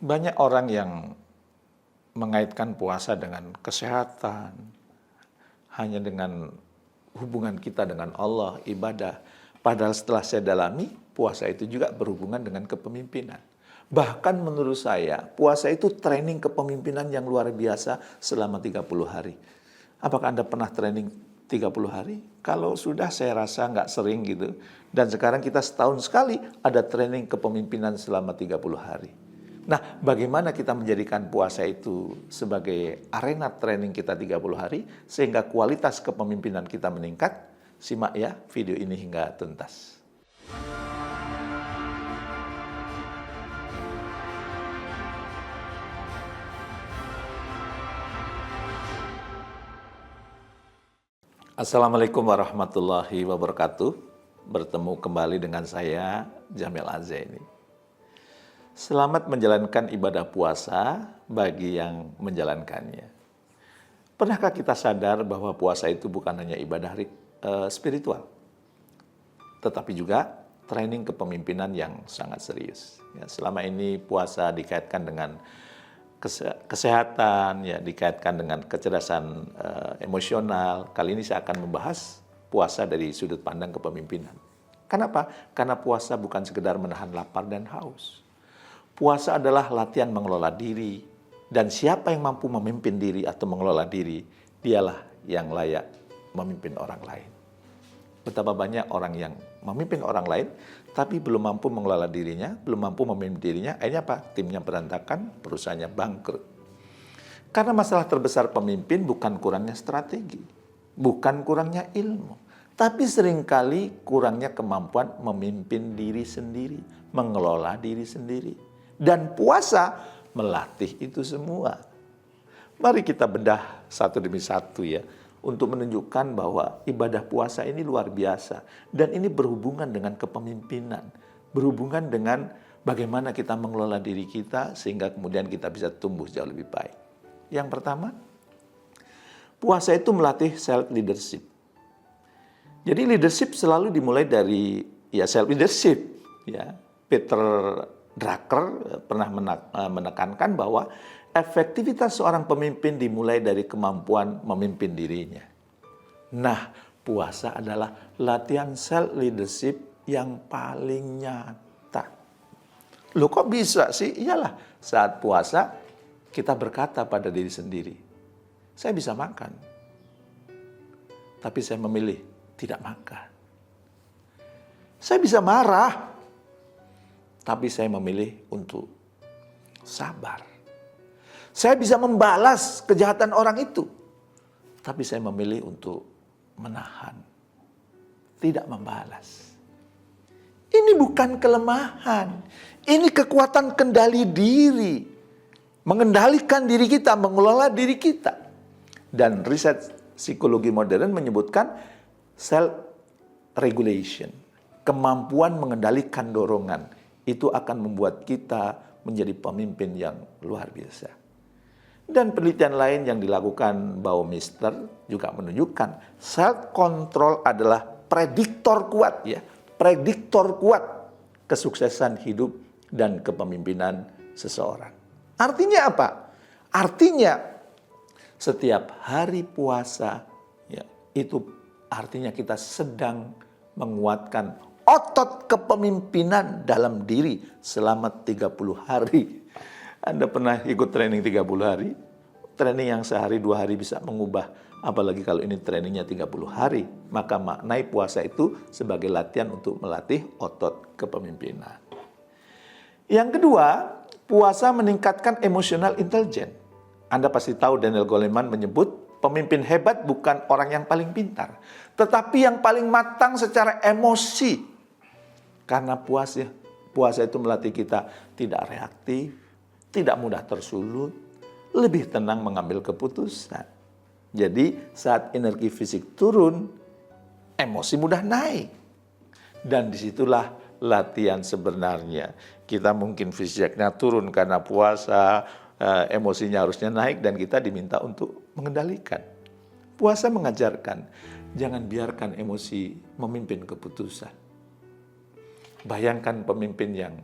Banyak orang yang mengaitkan puasa dengan kesehatan, hanya dengan hubungan kita dengan Allah, ibadah. Padahal setelah saya dalami, puasa itu juga berhubungan dengan kepemimpinan. Bahkan menurut saya, puasa itu training kepemimpinan yang luar biasa selama 30 hari. Apakah Anda pernah training 30 hari? Kalau sudah, saya rasa nggak sering gitu. Dan sekarang kita setahun sekali ada training kepemimpinan selama 30 hari. Nah, bagaimana kita menjadikan puasa itu sebagai arena training kita 30 hari, sehingga kualitas kepemimpinan kita meningkat? Simak ya video ini hingga tuntas. Assalamualaikum warahmatullahi wabarakatuh. Bertemu kembali dengan saya, Jamil Azzaini. Selamat menjalankan ibadah puasa bagi yang menjalankannya. Pernahkah kita sadar bahwa puasa itu bukan hanya ibadah spiritual, tetapi juga training kepemimpinan yang sangat serius. Ya, selama ini puasa dikaitkan dengan kesehatan, ya, dikaitkan dengan kecerdasan emosional. Kali ini saya akan membahas puasa dari sudut pandang kepemimpinan. Kenapa? Karena puasa bukan sekedar menahan lapar dan haus. Puasa adalah latihan mengelola diri, dan siapa yang mampu memimpin diri atau mengelola diri, dialah yang layak memimpin orang lain. Betapa banyak orang yang memimpin orang lain, tapi belum mampu mengelola dirinya, belum mampu memimpin dirinya, akhirnya apa? Timnya berantakan, perusahaannya bangkrut. Karena masalah terbesar pemimpin bukan kurangnya strategi, bukan kurangnya ilmu, tapi seringkali kurangnya kemampuan memimpin diri sendiri, mengelola diri sendiri. Dan puasa melatih itu semua. Mari kita bedah satu demi satu ya, untuk menunjukkan bahwa ibadah puasa ini luar biasa. Dan ini berhubungan dengan kepemimpinan, berhubungan dengan bagaimana kita mengelola diri kita sehingga kemudian kita bisa tumbuh jauh lebih baik. Yang pertama, puasa itu melatih self leadership. Jadi leadership selalu dimulai dari self leadership ya. Peter Drucker pernah menekankan bahwa efektivitas seorang pemimpin dimulai dari kemampuan memimpin dirinya. Nah, puasa adalah latihan self leadership yang paling nyata. Loh, kok bisa sih? Iyalah, saat puasa kita berkata pada diri sendiri, saya bisa makan, tapi saya memilih tidak makan. Saya bisa marah, tapi saya memilih untuk sabar. Saya bisa membalas kejahatan orang itu, tapi saya memilih untuk menahan, tidak membalas. Ini bukan kelemahan, ini kekuatan kendali diri, mengendalikan diri kita, mengelola diri kita. Dan riset psikologi modern menyebutkan self-regulation, kemampuan mengendalikan dorongan, itu akan membuat kita menjadi pemimpin yang luar biasa. Dan penelitian lain yang dilakukan Baumeister juga menunjukkan self-control adalah prediktor kuat ya, prediktor kuat kesuksesan hidup dan kepemimpinan seseorang. Artinya apa? Artinya setiap hari puasa ya, itu artinya kita sedang menguatkan otot kepemimpinan dalam diri selama 30 hari. Anda pernah ikut training 30 hari? Training yang sehari 2 hari bisa mengubah, apalagi kalau ini trainingnya 30 hari. Maka maknai puasa itu sebagai latihan untuk melatih otot kepemimpinan. Yang kedua, puasa meningkatkan emotional intelligence. Anda pasti tahu Daniel Goleman menyebut pemimpin hebat bukan orang yang paling pintar, tetapi yang paling matang secara emosi. Karena puasa itu melatih kita tidak reaktif, tidak mudah tersulut, lebih tenang mengambil keputusan. Jadi saat energi fisik turun, emosi mudah naik. Dan disitulah latihan sebenarnya. Kita mungkin fisiknya turun karena puasa, emosinya harusnya naik dan kita diminta untuk mengendalikan. Puasa mengajarkan, jangan biarkan emosi memimpin keputusan. Bayangkan pemimpin yang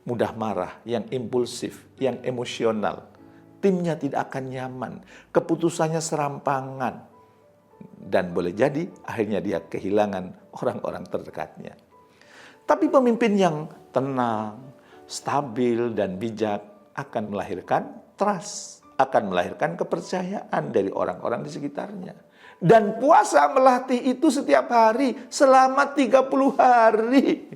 mudah marah, yang impulsif, yang emosional. Timnya tidak akan nyaman, keputusannya serampangan. Dan boleh jadi akhirnya dia kehilangan orang-orang terdekatnya. Tapi pemimpin yang tenang, stabil, dan bijak akan melahirkan trust, akan melahirkan kepercayaan dari orang-orang di sekitarnya. Dan puasa melatih itu setiap hari selama 30 hari.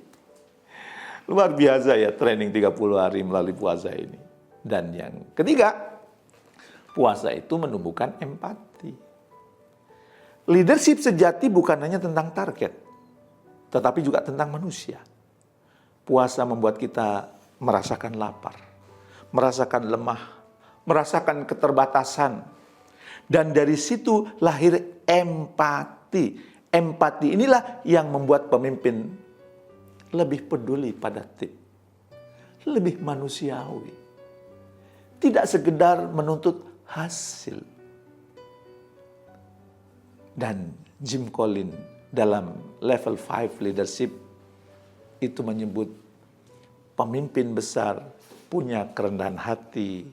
Luar biasa ya training 30 hari melalui puasa ini. Dan yang ketiga, puasa itu menumbuhkan empati. Leadership sejati bukan hanya tentang target, tetapi juga tentang manusia. Puasa membuat kita merasakan lapar, merasakan lemah, merasakan keterbatasan. Dan dari situ lahir empati. Empati inilah yang membuat pemimpin lebih peduli pada tim, lebih manusiawi. Tidak sekedar menuntut hasil. Dan Jim Collins dalam level 5 leadership itu menyebut pemimpin besar punya kerendahan hati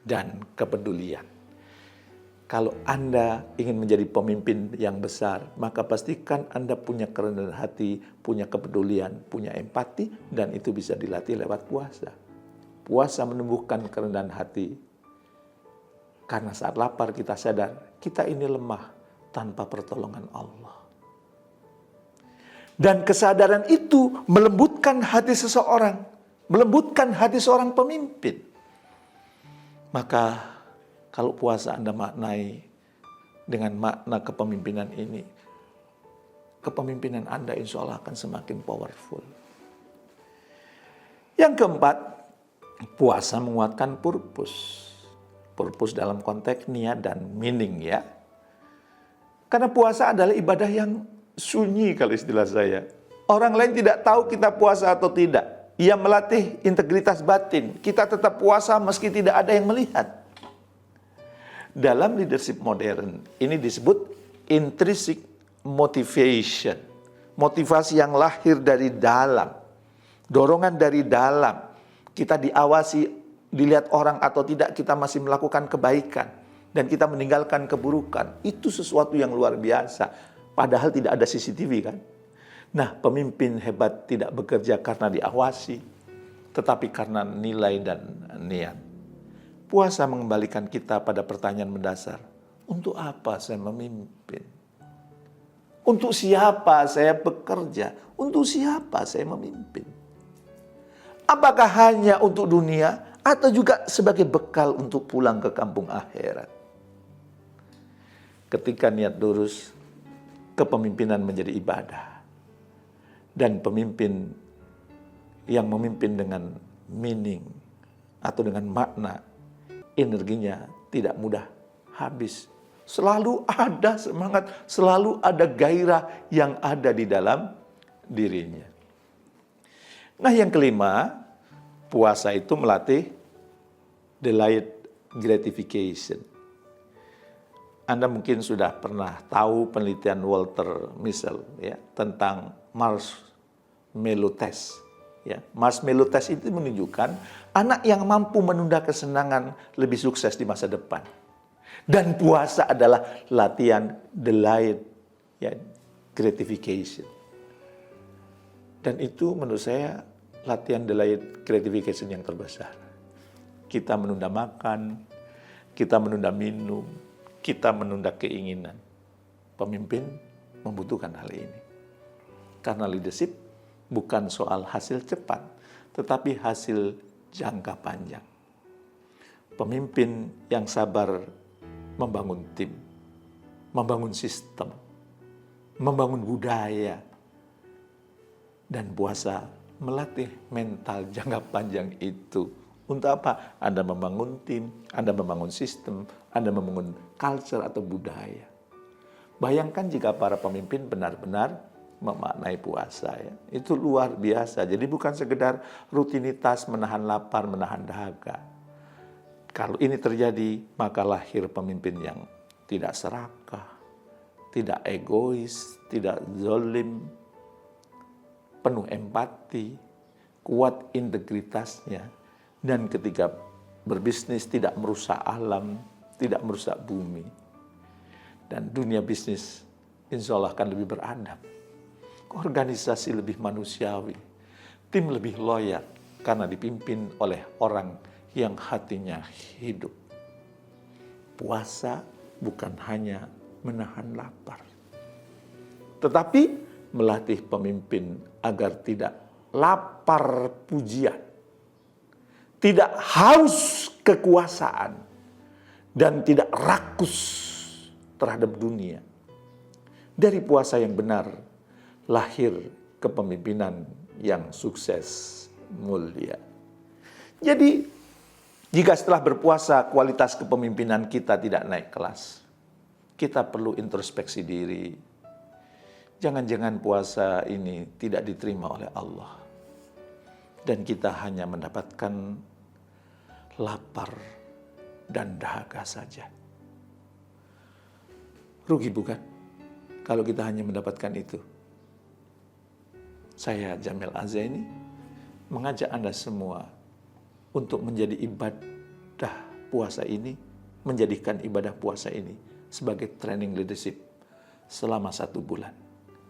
dan kepedulian. Kalau Anda ingin menjadi pemimpin yang besar, maka pastikan Anda punya kerendahan hati, punya kepedulian, punya empati, dan itu bisa dilatih lewat puasa. Puasa menumbuhkan kerendahan hati, karena saat lapar kita sadar, kita ini lemah tanpa pertolongan Allah. Dan kesadaran itu melembutkan hati seseorang, melembutkan hati seorang pemimpin. Maka kalau puasa Anda maknai dengan makna kepemimpinan ini, kepemimpinan Anda insya Allah akan semakin powerful. Yang keempat, puasa menguatkan purpose. Purpose dalam konteks niat dan meaning ya. Karena puasa adalah ibadah yang sunyi kalau istilah saya. Orang lain tidak tahu kita puasa atau tidak. Ia melatih integritas batin. Kita tetap puasa meski tidak ada yang melihat. Dalam leadership modern, ini disebut intrinsic motivation. Motivasi yang lahir dari dalam. Dorongan dari dalam. Kita diawasi, dilihat orang atau tidak, kita masih melakukan kebaikan. Dan kita meninggalkan keburukan. Itu sesuatu yang luar biasa. Padahal tidak ada CCTV kan. Nah, pemimpin hebat tidak bekerja karena diawasi, tetapi karena nilai dan niat. Puasa mengembalikan kita pada pertanyaan mendasar. Untuk apa saya memimpin? Untuk siapa saya bekerja? Untuk siapa saya memimpin? Apakah hanya untuk dunia atau juga sebagai bekal untuk pulang ke kampung akhirat? Ketika niat lurus, kepemimpinan menjadi ibadah. Dan pemimpin yang memimpin dengan meaning atau dengan makna, energinya tidak mudah habis. Selalu ada semangat, selalu ada gairah yang ada di dalam dirinya. Nah, yang kelima, puasa itu melatih delayed gratification. Anda mungkin sudah pernah tahu penelitian Walter Mischel ya, tentang marshmallow test. Ya, marshmallow test itu menunjukkan anak yang mampu menunda kesenangan lebih sukses di masa depan. Dan puasa adalah latihan delayed ya, gratification. Dan itu menurut saya latihan delayed gratification yang terbesar. Kita menunda makan, kita menunda minum, kita menunda keinginan. Pemimpin membutuhkan hal ini. Karena leadership bukan soal hasil cepat, tetapi hasil jangka panjang. Pemimpin yang sabar membangun tim, membangun sistem, membangun budaya, dan puasa melatih mental jangka panjang itu. Untuk apa? Anda membangun tim, Anda membangun sistem, Anda membangun culture atau budaya. Bayangkan jika para pemimpin benar-benar memaknai puasa ya. Itu luar biasa. Jadi bukan sekedar rutinitas menahan lapar, menahan dahaga. Kalau ini terjadi, maka lahir pemimpin yang tidak serakah, tidak egois, tidak zalim, penuh empati, kuat integritasnya, dan ketika berbisnis tidak merusak alam, tidak merusak bumi. Dan dunia bisnis insya Allah akan lebih beradab. Organisasi lebih manusiawi, tim lebih loyal karena dipimpin oleh orang yang hatinya hidup. Puasa bukan hanya menahan lapar, tetapi melatih pemimpin agar tidak lapar pujian, tidak haus kekuasaan, dan tidak rakus terhadap dunia. Dari puasa yang benar, lahir kepemimpinan yang sukses, mulia. Jadi, jika setelah berpuasa kualitas kepemimpinan kita tidak naik kelas, kita perlu introspeksi diri. Jangan-jangan puasa ini tidak diterima oleh Allah. Dan kita hanya mendapatkan lapar dan dahaga saja. Rugi bukan? Kalau kita hanya mendapatkan itu. Saya Jamil Azaini mengajak Anda semua untuk menjadi ibadah puasa ini, menjadikan ibadah puasa ini sebagai training leadership selama 1 bulan.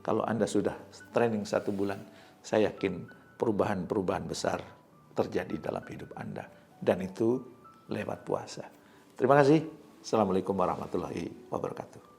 Kalau Anda sudah training 1 bulan, saya yakin perubahan-perubahan besar terjadi dalam hidup Anda. Dan itu lewat puasa. Terima kasih. Assalamualaikum warahmatullahi wabarakatuh.